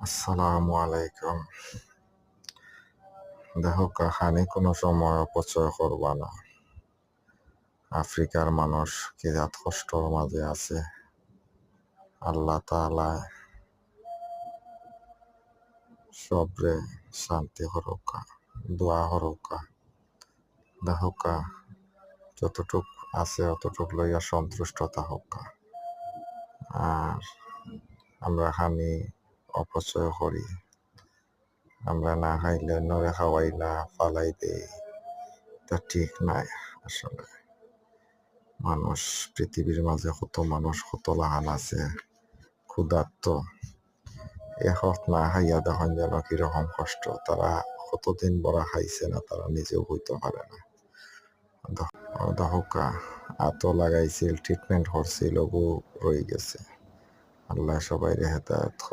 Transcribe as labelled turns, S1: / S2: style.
S1: আসসালামু আলাইকুম। দেখো কাহানি কোনো সময় অপচয় করবা না। আফ্রিকার মানুষ কি জাত কষ্টর মাঝে আছে। আল্লাহ তাআলা সবরে শান্তি হরকা, দোয়া হরকা। দেখো যতটুক আছে অতটুক লইয়া সন্তুষ্টতা হোকা। আর আমরা খানি অপচয় করি। আমরা না খাইলে নরে খাওয়াই না, ফালাই দেই। তা ঠিক নাই আসলে। মানুষ পৃথিবীর মাঝে কত মানুষ কত লাহান আছে ক্ষুধার্ত, এখন না খাইয়া দেখুন যেন কিরকম কষ্ট। তারা কতদিন বড়া খাইছে না, তারা নিজেও হইতে পারে না। দহকা আত লাগাইছিল, ট্রিটমেন্ট করছিল, রয়ে গেছে। আল্লাহ সবাই হেদায়েত করুন।